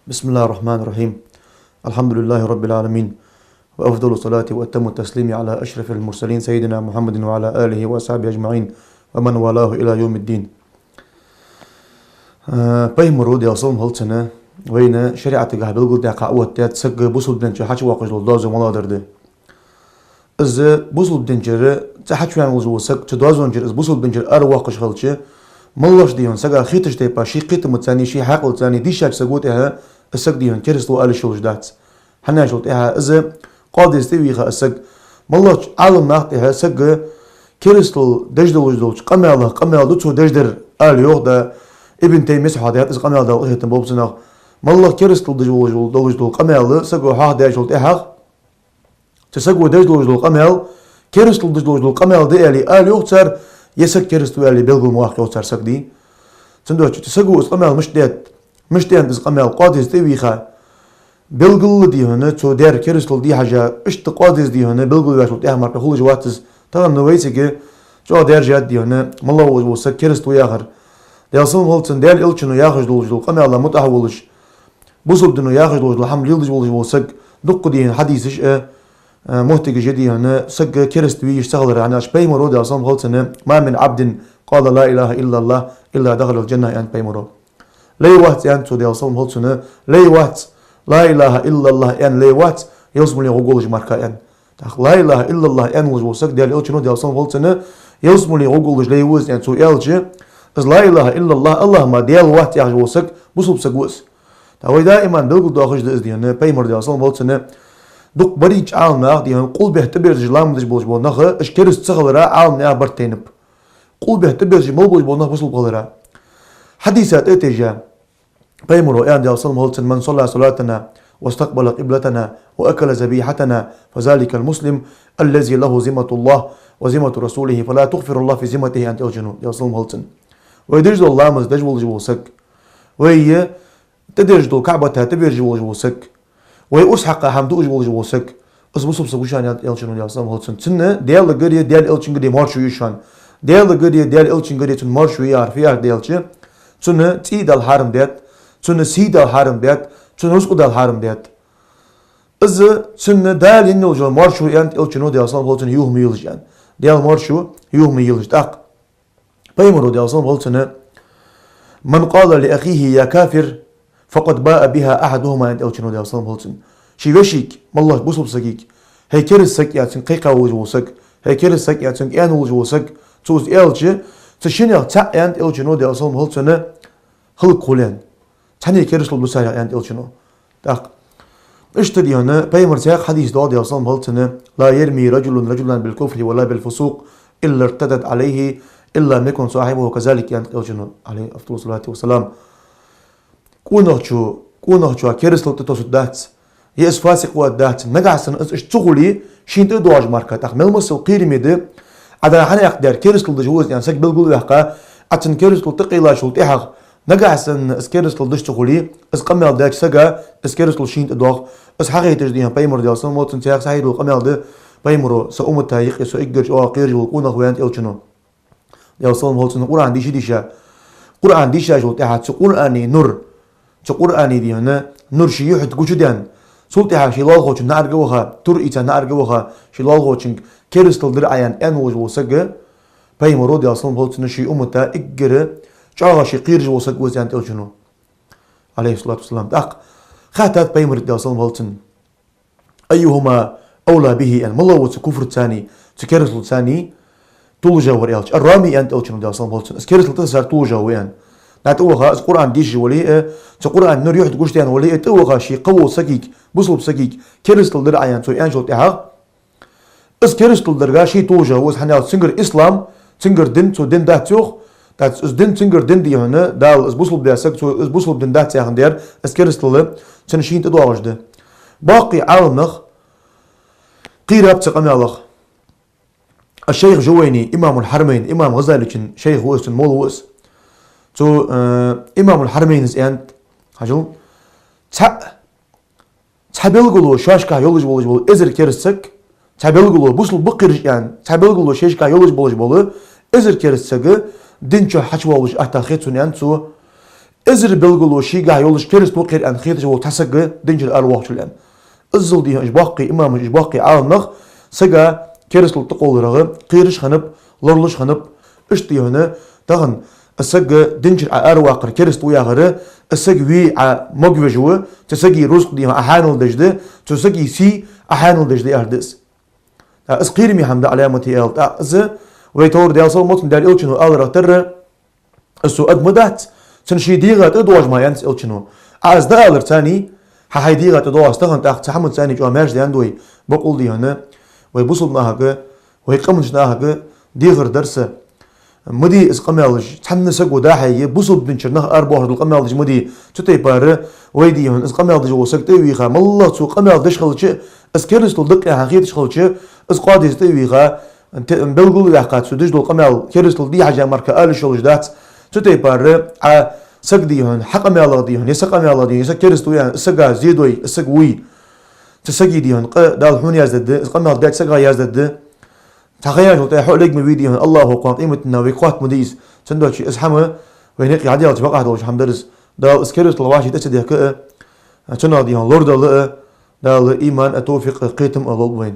بسم الله الرحمن الرحيم. الحمد لله رب العالمين، وأفضل الصلاة وأتم التسليم على أشرف المرسلين سيدنا محمد وعلى آله وأصحابه أجمعين ومن والاه إلى يوم الدين. بيمرو دي أصلا هالسنة وين شريعة جهبل قد قاوة تسق بوصل دنجر حش واقع الدازو ملادر ده. إز بوصل دنجر تحش يعني وزو سق تدازو دنجر إز بوصل دنجر واقع خالش ملاش ديون سقى خيتش تيبا شي قيت متساني شي حقل تاني دي شاك سقوتها السق ديون كرستو آل شولج دات حنا شولتها إز قاضي استويها السق ملاش عالم ناقتها سق كرستو دجدل قمال دوتو دجدر آل يوغدا ابن تيمية حاديات إز قمال دا وغيتن بوبسنا ملاش كرستو دجدل قمال سقو حاديات شولتها تسقو دجدل قمال كرستو دجدل قمال دي آلي آل يوغتر يسك كرستو اللي بيلقوا مواقع وصار سكدي تندوش تسقوا اسقمال مش ديت اسقمال قادس تبيخا بيلقوا دي هنا تو دير كرستو دي حاجه اشت قادس دي هنا بيلقوا واش تاع مارك خلج واتس طبعا نويسك جو دير جات دي هنا والله وسك كرستو ياخر دي اصلا هولتن دير الچنو ياخر دول قمال متحولش بوصل دنو ياخر دول الحمد لله وسك دق دي حديثش مهتج جدي هنا سج كرستوي يشتغل يعني بيمرو ده أصلا غلطنا ما من عبد قال لا إله إلا الله إلا دخل الجنة يعني بيمرو لي وقت يعني تو ده أصلا غلطنا لي وقت لا إله إلا الله يعني لي وقت يوصل لي غوجل ماركا يعني لا إله إلا الله يعني وجو سج ده الأوتشنو ده أصلا غلطنا يوصل لي غوجل لي وز يعني تو يالجي إز لا إله إلا الله الله ما ده الوقت يعني وسج بوصل سجوس هو دائما بيلقوا داخل ده إزدي هنا بيمر ده أصلا غلطنا دوك بريج عالم دي قول بيعتبر جلام دج بولج بول نخ اشكرس تغلرا عالم برتينب قول بيعتبر جمول بولج بول نخ وصل غلرا حديثات اتجا بيمرو ان دي اصل مولتن من صلى صلاتنا واستقبل قبلتنا واكل ذبيحتنا فذلك المسلم الذي له ذمة الله وذمة رسوله فلا تغفر الله في ذمته انت الجنون دي اصل مولتن ويدرج الله مز دج بولج بوسك وهي تدرج الكعبه تبرج بولج بوسك ويسحق حمدو جوج وسك اسبوسب سبوشان يالشنو ياسام هولسن تنه ديال غري ديال الچن غدي مارشو يشان ديال غري ديال الچن غدي تن مارشو يار فيار ديالچ تنه تي دال حرم ديت تنه سي دال حرم ديت تنه اسقو دال حرم ديت از تنه دال انو جو مارشو يانت الچنو ياسام هولسن يوم يلجان ديال مارشو يوم يلج داق بيمرو ياسام هولسن من قال لاخيه يا كافر فقد باء بها أحدهما عند الچنو دي أصلا هولتن شي وشيك مالله بوصل سكيك هي كيرس سك ياتن قيقا وجوسك هي كيرس سك ياتن ان وجوسك توز الچ تشينيا تا عند الچنو دي أصلا هولتن خلق قولن تاني كيرس لبسا عند الچنو داق اشتدي هنا بيمر سياق حديث دي أصلا هولتن لا يرمي رجلا بالكفر ولا بالفسوق إلا ارتدت عليه إلا ما يكون صاحبه كذلك عند الچنو عليه أفضل الصلاة والسلام كونهشو كيرسلو تتوسط دات يس فاسق ودات نجاسن اش تغولي شين تدواج ماركات اخ ملمسو قيرميدي عدا حنا يقدر كيرسلو دجوز يعني سك بلغول يحقا اتن كيرسلو تقيلا شلطيها نجاسن اس كيرسلو دش تغولي اس قمل داك سغا اس كيرسلو شين تدوغ اس حقيتج دي بايمر ديالسن موتن تياق سايدو قمل دي بايمرو سو امتايق سو ايجر او قيرجو كونهو يانت الچنو ديالسن موتن قران ديشا جلطيها قراني نور تقرأني دي هنا نور شيء حد كوشدان سلطة شلال خوشن نارجوها تور إيتا نارجوها شلال خوشن كيرستل درعيان أن وجو سجى بيمرو دي أصلا بولتنا شيء أمتا إجرة شاغا شيء قيرج وسج وزيان تلجنو عليه الصلاة والسلام دق خاتات بيمر دي أصلا بولتن أيهما أولى به أن ملا وتكفر ثاني تكيرستل ثاني تولجا وريالش الرامي أنت تلجنو دي أصلا بولتن كيرستل تسار تولجا ويان ناتوغا القرآن ديش ولي القرآن نور يحد قشتيان ولي توغا شي قوة سكيك بصلب سكيك كيرستل درعيان سوي انجل تاعها اس كيرستل درغا شي توجا وز حنا سنجر اسلام سنجر دين سو دين داتوغ دات اس دين سنجر دين دي هنا دال اس بصلب داسك سو اس بصلب دين دات تاعن دير اس كيرستل تنشين تدواجده باقي عالمخ قيراب تقمالخ الشيخ جويني امام الحرمين امام غزالي شيخ وسن مولوس تو إمام الحرمين أنت هجوم تابلغلو شاشكا يولج بولج بول إزر كيرسك تابلغلو بوصل بقرج يعني تابلغلو شاشكا يولج بولج بول إزر كيرسك دينشو حشوا بولج أحتا خيتون يعني تو ازر بلغلو شيغا يولش كريستو قير ان خيتش و تسق دنجر ارواح شلان ازل دي اجباقي امام اجباقي عالمخ سقا كريستو تقول رغ قيرش خنب لورلش خنب اشتي هنا تغن السق دنجر ارواح كريستو يا غره السق وي مغوجو تسقي رزق دي احانل دجده تسقي سي احانل دجده اردس اس قيرمي حمد علامتي ال از ويتور ديال صومت دال الچنو الرا تر السو ادمدات تنشي ديغات ادواج ما ينس الچنو از دالر ثاني هاي ديغات ادواج تغن تاخ تحمل ثاني جو ماج دي اندوي بقول دي هنا ويبوصل ناهك ويقمج ناهك ديغر درس مدي اس قمالج تحنسق وداحي بوصل بنشرنه اربوه القمالج مدي تتي بار ويدي هن اس قمالج وسقتي ويخا مالله تو قمال دشخلچ اس كرستو دق حقيقه شخلچ اس قادي تيويغا انت بلغول يحقات سدج دو قمال كرستو دي حاجه ماركه ال شولج دات تتي بار ا سقدي هن حق مال دي هن يسق مال دي يسق كرستو يعني سقا زيدوي سقوي تسقي دي هن دال حون يزدد قمال دات سقا يزدد تخيل وطيح لك من فيديو الله هو قيمتنا ويقات مديس سندوتشي اسحمه وينقي عديل تبقى دوش حمدرس دال اسكرت الواشي تسدي كأ تنادي هن لورد دال ايمان اتوفيق قيتم الله وين